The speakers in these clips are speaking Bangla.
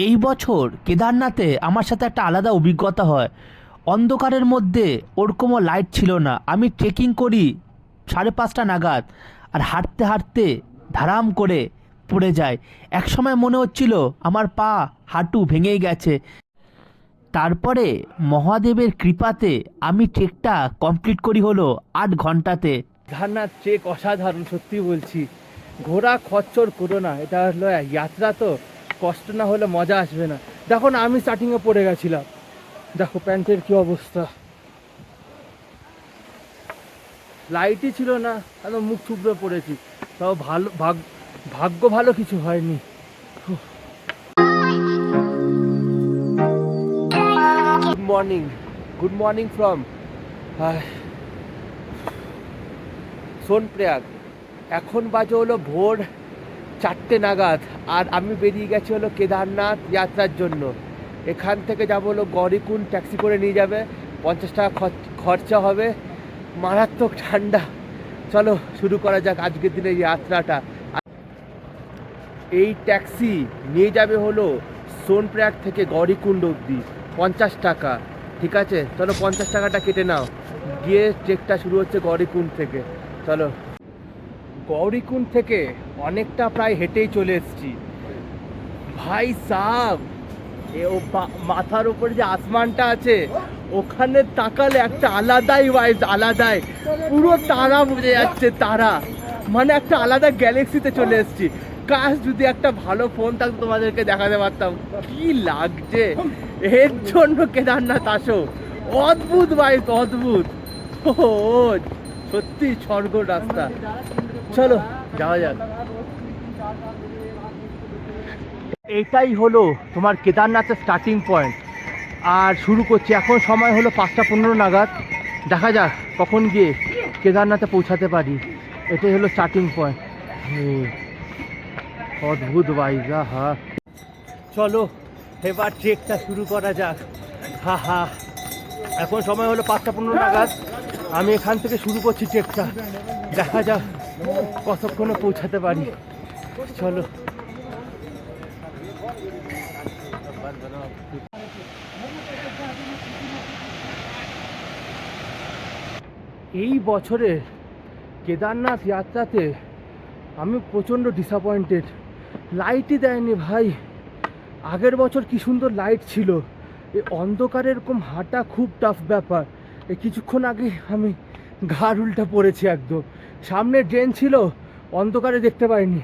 এই বছর কেদারনাথে আমার সাথে একটা আলাদা অভিজ্ঞতা হয়। অন্ধকারের মধ্যে ওরকমও লাইট ছিল না। আমি ট্রেকিং করি 5:30 নাগাদ, আর হাঁটতে হাঁটতে ধারাম করে পড়ে যায়। একসময় মনে হচ্ছিল আমার পা হাঁটু ভেঙেই গেছে। তারপরে মহাদেবের কৃপাতে আমি ট্রেকটা কমপ্লিট করি হলো 8 ঘন্টাতে। কেদারনাথ ট্রেক অসাধারণ, সত্যি বলছি। ঘোড়া খচ্চর করো না, এটা হলো যাত্রা, তো কষ্ট না হলে মজা আসবে না। দেখো না, আমি স্টার্টিংয়ে পড়ে গেছিলাম, দেখো প্যান্টের কি অবস্থা। লাইটই ছিল না, একদম মুখ থুবড়ে পড়েছি। তাও ভাগ্য ভালো কিছু হয়নি। Good morning from Sonprayag. এখন বাজে হলো ভোর 4টে নাগাদ, আর আমি বেরিয়ে গেছি হলো কেদারনাথ যাত্রার জন্য। এখান থেকে যাবো হলো গৌরীকুণ্ড, ট্যাক্সি করে নিয়ে যাবে, 50 টাকা খরচা হবে। মারাত্মক ঠান্ডা। চলো শুরু করা যাক আজকের দিনের যাত্রাটা। এই ট্যাক্সি নিয়ে যাবে হলো সোনপ্রয়াগ থেকে গৌরীকুণ্ড অবধি, 50 টাকা। ঠিক আছে, চলো 50 টাকাটা কেটে নাও। গিয়ে ট্রেকটা শুরু হচ্ছে গৌরীকুণ্ড থেকে। চলো, গৌরীকুণ্ড থেকে অনেকটা প্রায় হেঁটেই চলে এসেছি। ভাই সাব, মাথার উপরে যে আসমানটা আছে, ওখানে তাকালে একটা আলাদাই ভাইব, আলাদাই পুরো তারা বোঝা যাচ্ছে, তারা মানে একটা আলাদা গ্যালাক্সিতে চলে এসেছি। কাশ যদি একটা ভালো ফোন থাকতো, তোমাদেরকে দেখাতে পারতাম কি লাগছে। এর জন্য কেদারনাথ আসো, অদ্ভুত ভাইব, অদ্ভুত। ও সত্যি স্বর্গ রাস্তা। চলো যাওয়া যাক। এটাই হলো তোমার কেদারনাথের স্টার্টিং পয়েন্ট, আর শুরু করছি। এখন সময় হলো 5টা 15 নাগাদ। দেখা যাক কখন গিয়ে কেদারনাথে পৌঁছাতে পারি। এটাই হলো স্টার্টিং পয়েন্ট। অদ্ভুত ভাইজা, হা। চলো এবার ট্রেকটা শুরু করা যাক। হা হা, এখন সময় হলো 5টা 15 নাগাদ। আমি এখান থেকে শুরু করছি ট্রেকটা। দেখা যাক কতক্ষণে পৌঁছাতে পারি। চলো। এই বছরে কেদারনাথ যাত্রাতে আমি প্রচণ্ড ডিসঅ্যাপয়েন্টেড। লাইটই দেয়নি ভাই। আগের বছর কি সুন্দর লাইট ছিল। এই অন্ধকারে এরকম হাঁটা খুব টাফ ব্যাপার। এই কিছুক্ষণ আগে আমি ঘাড় উল্টা পড়েছি একদম। সামনে ড্রেন ছিল, অন্ধকারে দেখতে পাইনি।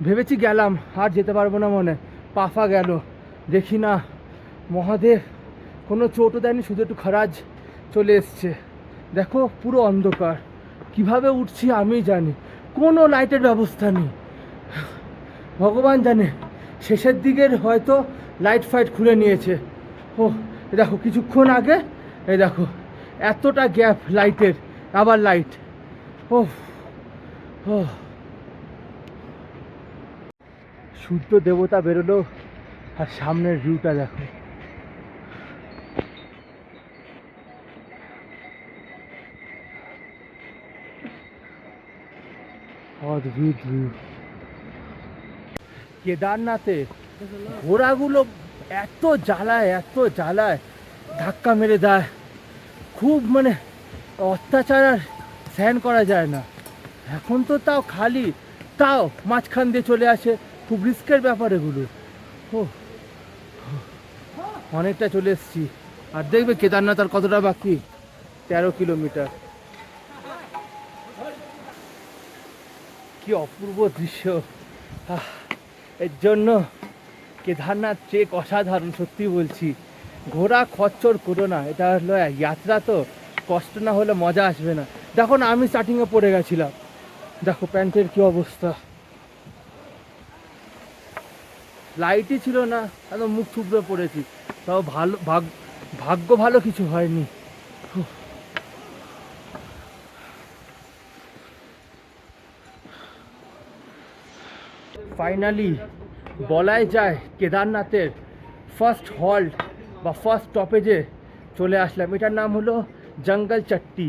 ভেবেছি গেলাম, আর যেতে পারবো না মনে। পাফা গেল। দেখি না, মহাদেব কোনো চোটও দেয়নি, শুধু একটু খারাজ চলে এসছে। দেখো পুরো অন্ধকার। কিভাবে উঠছি আমি জানি, কোনো লাইটের ব্যবস্থা নেই। ভগবান জানে, শেষের দিকের হয়তো লাইট ফাইট খুলে নিয়েছে। ও দেখো, কিছুক্ষণ আগে এই দেখো এতটা গ্যাপ লাইটের, আবার লাইট। ও ও, সূর্য দেবতা বেরোলো, আর সামনের ভিউটা দেখো। অদ্ভুত ভিউ। কেদারনাথে ঘোড়াগুলো এত জ্বালায়, এত জ্বালায়, ধাক্কা মেরে দেয়। খুব মানে অত্যাচার, আর সহ্য করা যায় না। এখন তো তাও খালি, তাও মাঝখান দিয়ে চলে আসে। খুব রিস্কের ব্যাপার এগুলো। ও অনেকটা চলে এসেছি। আর দেখবে কেদারনাথ আর কতটা বাকি, 13 কিলোমিটার। কি অপূর্ব দৃশ্য। এর জন্য কেদারনাথ ট্রেক অসাধারণ, সত্যি বলছি। ঘোড়া খচ্চর করো না, এটা হলো যাত্রা, তো কষ্ট না হলে মজা আসবে না। দেখো না, আমি স্টার্টিংয়ে পড়ে গেছিলাম, দেখো প্যান্টের কি অবস্থা। লাইটই ছিল না, একদম মুখ থুবড়ে পড়েছি। তাও ভাগ্য ভালো কিছু হয়নি। ফাইনালি বলাই যায় কেদারনাথের ফার্স্ট হল্ট বা ফার্স্ট স্টপেজে চলে আসলাম। এটার নাম হলো জঙ্গল চট্টি।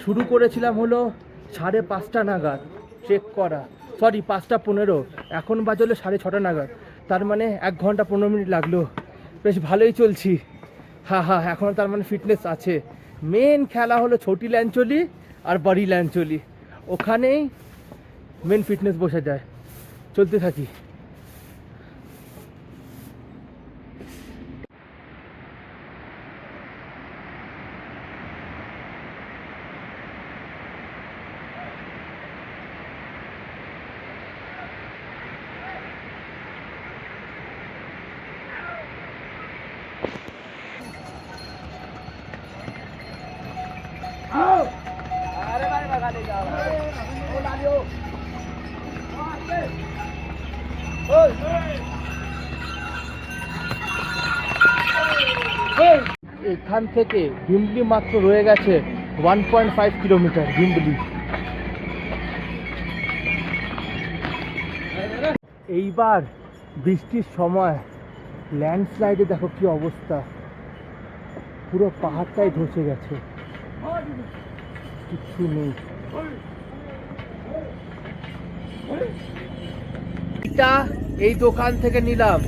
শুরু করেছিলাম হলো 5:30 নাগাদ ট্রেক করা, সরি 5টা 15। এখন বাজলো 6:30 নাগাদ। তার মানে 1 ঘন্টা 15 মিনিট লাগলো, বেশ ভালোই চলছি। হ্যাঁ হ্যাঁ, এখন তার মানে ফিটনেস আছে। মেন খেলা হলো ছোটি ল্যাঞ্চলি আর বড়ি ল্যাঞ্চলি, ওখানেই মেন ফিটনেস বসে যায়। চলতে থাকি। এখান থেকে ভিমলি মাত্র রয়ে গেছে 1.5 কিলোমিটার। ভিমলি এইবার বৃষ্টির সময় ল্যান্ডস্লাইডে দেখো কি অবস্থা, পুরো পাহাড়টাই ধসে গেছে, কিচ্ছু নেই। এটা এই দোকান থেকে নিলাম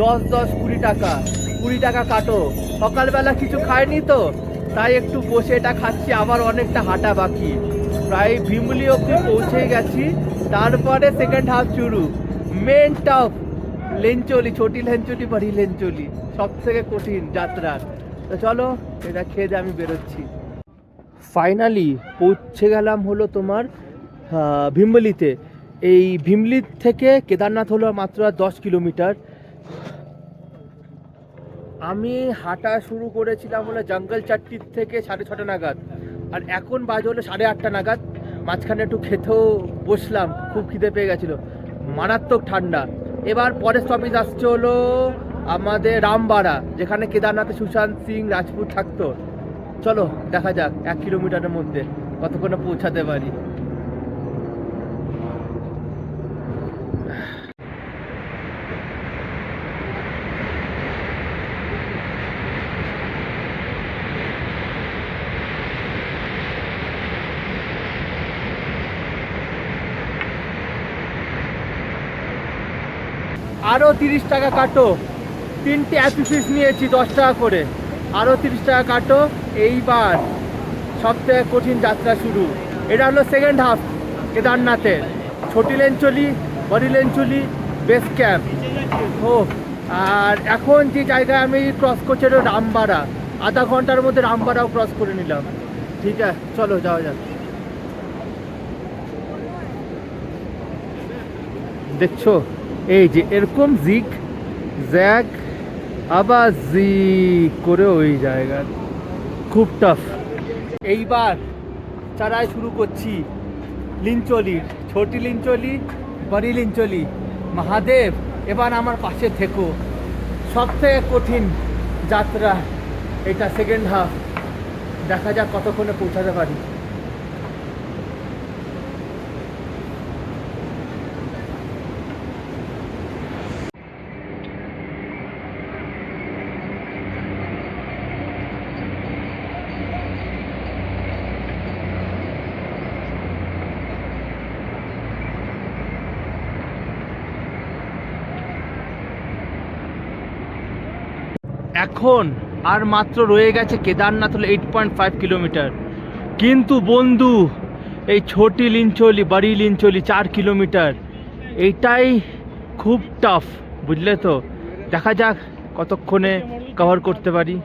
10-20 টাকা, 20 টাকা কাটো। সকালবেলা কিছু খাইনি তো, তাই একটু বসে এটা খাচ্ছি। আবার অনেকটা হাঁটা বাকি, প্রায় ভিমলি অব্দি পৌঁছে গেছি। তারপরে সেকেন্ড হাফ শুরু, মেন টপ লেঞ্চলি, ছোটি লেঞ্চলি, বড়ি লেঞ্চলি, সব থেকে কঠিন যাত্রা। তো চলো এটা খেয়ে দিয়ে আমি বেরোচ্ছি। ফাইনালি পৌঁছে গেলাম হলো তোমার ভিমলিতে। এই ভিমলি থেকে কেদারনাথ হলো মাত্র 10 কিলোমিটার। আমি হাঁটা শুরু করেছিলাম হলো জঙ্গল চাট্টির থেকে 6:30 নাগাদ, আর এখন বাজে হলো 8:30 নাগাদ। মাঝখানে একটু খেতেও বসলাম, খুব খিদে পেয়ে গেছিলো, মারাত্মক ঠান্ডা। এবার পরের স্টপেজ আসছে হলো আমাদের রামবাড়া, যেখানে কেদারনাথে সুশান্ত সিং রাজপুত থাকতো। চলো দেখা যাক 1 কিলোমিটারের মধ্যে কতক্ষণে পৌঁছাতে পারি। আরও 30 টাকা কাটো, 3টে অ্যাপি ফিশ নিয়েছি 10 টাকা করে, আরও 30 টাকা কাটো। এইবার সবথেকে কঠিন যাত্রা শুরু। এটা হলো সেকেন্ড হাফ কেদারনাথের, ছোটি লেঞ্চলি, বড়ি লেঞ্চলি, বেস ক্যাম্প। ও আর এখন যে জায়গায় আমি ক্রস করছি এটা রামবাড়া, আধা ঘন্টার মধ্যে রামবাড়াও ক্রস করে নিলাম। ঠিক আছে চলো যাওয়া যাক। দেখছো এই যে এরকম জিগ জ্যাগ আবার জি করে ওই জায়গা, খুব টাফ। এইবার চারাই শুরু করছি লিঞ্চলির, ছোটি লিঞ্চলি, বড়ি লিঞ্চলি। মহাদেব এবার আমার পাশে থেকো। সবথেকে কঠিন যাত্রা এটা, সেকেন্ড হাফ। দেখা যাক কতক্ষণে পৌঁছাতে পারি। এখন আর মাত্র রয়ে গেছে কেদারনাথ হলো 8.5 কিলোমিটার। কিন্তু বন্ধু এই ছোটি লিঞ্চলি, বড়ি লিঞ্চলি 4 কিলোমিটার, এইটাই খুব টাফ, বুঝলে তো। দেখা যাক কতক্ষণে কভার করতে পারি।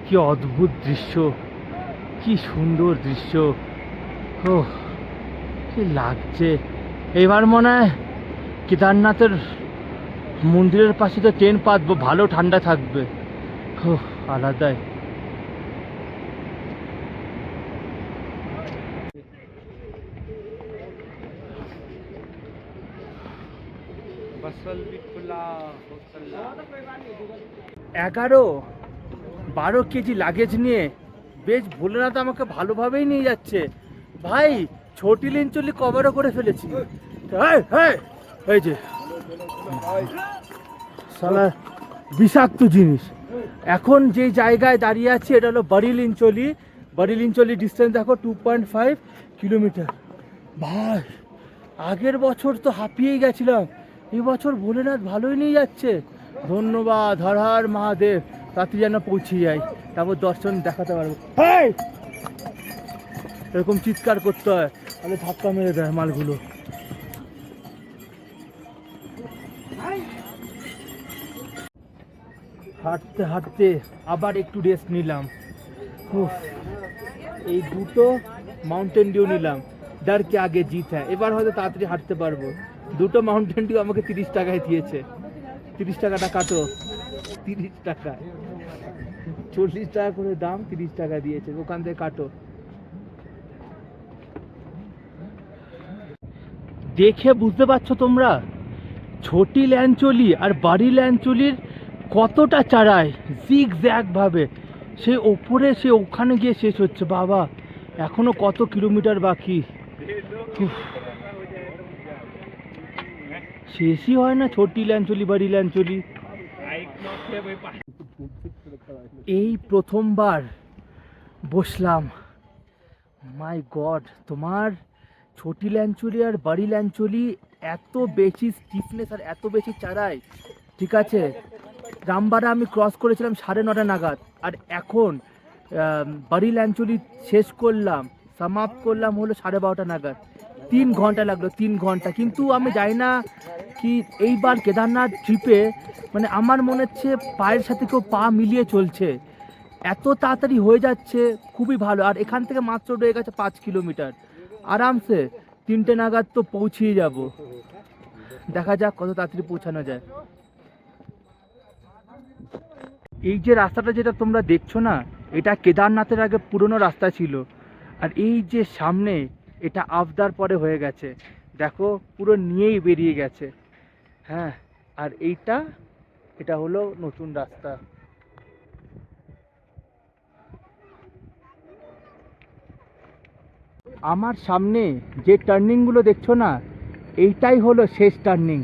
কি অদ্ভুত দৃশ্য, কি সুন্দর দৃশ্য, ও কি লাগছে। এবার মনে হয় কেদারনাথের মন্দিরের পাশে তো ট্রেন পাতবো, ভালো ঠান্ডা থাকবে, ও আলাদাই। এগারো 12 কেজি লাগেজ নিয়ে বেশ ভোলেনাথ আমাকে ভালোভাবেই নিয়ে যাচ্ছে। ভাই ছোটি লিঞ্চলি কভারও করে ফেলেছি। এই যে সালা বিষাক্ত জিনিস। এখন যে জায়গায় দাঁড়িয়ে আছি এটা হলো বড়ি লিঞ্চলি। বারিলিনচলি ডিস্টেন্স দেখো 2.5 কিলোমিটার। ভাই আগের বছর তো হাঁপিয়েই গেছিলাম, এই বছর ভোলেনাথ ভালোই নিয়ে যাচ্ছে। ধন্যবাদ হর হর মহাদেব, তাতে যেন পৌঁছে যাই, তারপর দর্শন দেখাতে পারবো। হেই! এরকম চিৎকার করতে হয়, তাহলে ধাক্কা মেরে দেয় মালগুলো। হাঁটতে হাঁটতে আবার একটু রেস্ট নিলাম। উফ, এই দুটো মাউন্টেন ডিউ নিলাম, ডার কে আগে জিত হ্যাঁ। এবার হয়তো তাড়াতাড়ি হাঁটতে পারবো। দুটো মাউন্টেন ডিউ আমাকে 30 টাকায় দিয়েছে। 30 টাকাটা কাটো, 30 টাকা, 40 টাকা করে দাম, 30 টাকা দিয়েছে, ওখান থেকে কাটো। দেখে বুঝতে পারছো তোমরা ছোটি ল্যাঞ্চলি আর বাড়ি ল্যাঞ্চলির কতটা চারায় জিগ জ্যাগ ভাবে সে ওপরে, সে ওখানে গিয়ে শেষ হচ্ছে। বাবা এখনো কত কিলোমিটার বাকি, উফ, শেষই হয় না ছোটি ল্যাঞ্চলি বাড়ি ল্যাঞ্চলি। এই প্রথমবার বসলাম, মাই গড, তোমার ছোটি ল্যাঞ্চলি আর বাড়ি ল্যাঞ্চলি এত বেশি স্টিফনেস আর এত বেশি চারাই। ঠিক আছে, রামবাড়া আমি ক্রস করেছিলাম 9:30 নাগাদ, আর এখন বাড়ি ল্যাঞ্চলি শেষ করলাম, সমাপ্ত করলাম হলো 12:30 নাগাদ। 3 ঘন্টা লাগলো, 3 ঘন্টা। কিন্তু আমি জানি না কি এইবার কেদারনাথ ট্রিপে মানে আমার মনে হচ্ছে পায়ের সাথে কেউ পা মিলিয়ে চলছে, এত তাড়াতাড়ি হয়ে যাচ্ছে, খুবই ভালো। আর এখান থেকে মাত্র রয়ে গেছে 5 কিলোমিটার, আরামসে 3টে নাগাদ তো পৌঁছিয়ে যাব। দেখা যাক কত তাড়াতাড়ি পৌঁছানো যায়। এই যে রাস্তাটা যেটা তোমরা দেখছো না, এটা কেদারনাথের আগে পুরনো রাস্তা ছিল, আর এই যে সামনে এটা আফদার পরে হয়ে গেছে, দেখো পুরো নিয়েই বেরিয়ে গেছে। হ্যাঁ, আর এটা হলো নতুন রাস্তা। আমার সামনে যে টার্নিংগুলো দেখছো না, এইটাই হলো শেষ টার্নিং,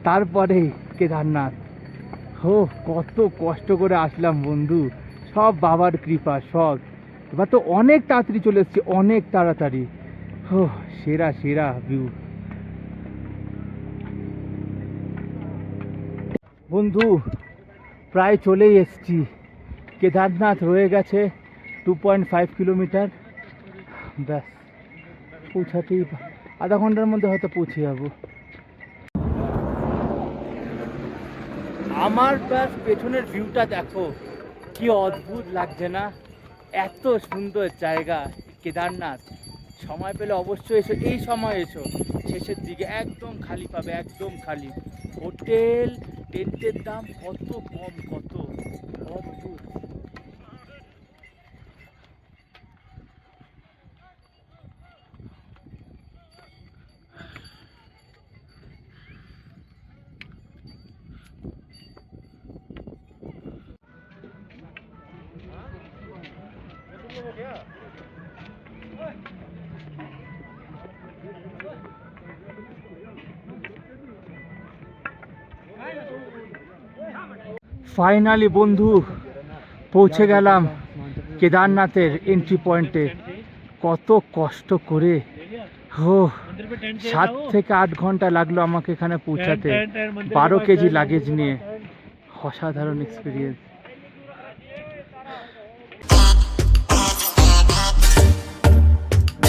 তারপরে কেদারনাথ। হো, কত কষ্ট করে আসলাম বন্ধু, সব বাবার কৃপা সব। এবার তো অনেক তাড়াতাড়ি চলে এসেছি, অনেক তাড়াতাড়ি। হো, সেরা সেরা ভিউ বন্ধু, প্রায় চলেই এসেছি। কেদারনাথ রয়ে গেছে 2.5 কিলোমিটার, ব্যাস পৌঁছাতেই আধা ঘন্টার মধ্যে হয়তো পৌঁছে যাব। আমার ব্যাস পেছনের ভিউটা দেখো, কি অদ্ভুত লাগছে না? এত সুন্দর জায়গা কেদারনাথ। সময় পেলে অবশ্যই এসো, এই সময় এসো, শেষের দিকে একদম খালি পাবে, একদম খালি। হোটেল টেন্টের দাম কত কম, কত অদ্ভুত। ফাইনালি বন্ধু পৌঁছে গেলাম কেদারনাথের এন্ট্রি পয়েন্টে। কত কষ্ট করে, হো, 7 থেকে 8 ঘন্টা লাগলো আমাকে এখানে পৌঁছাতে, 12 কেজি লাগেজ নিয়ে। অসাধারণ এক্সপিরিয়েন্স।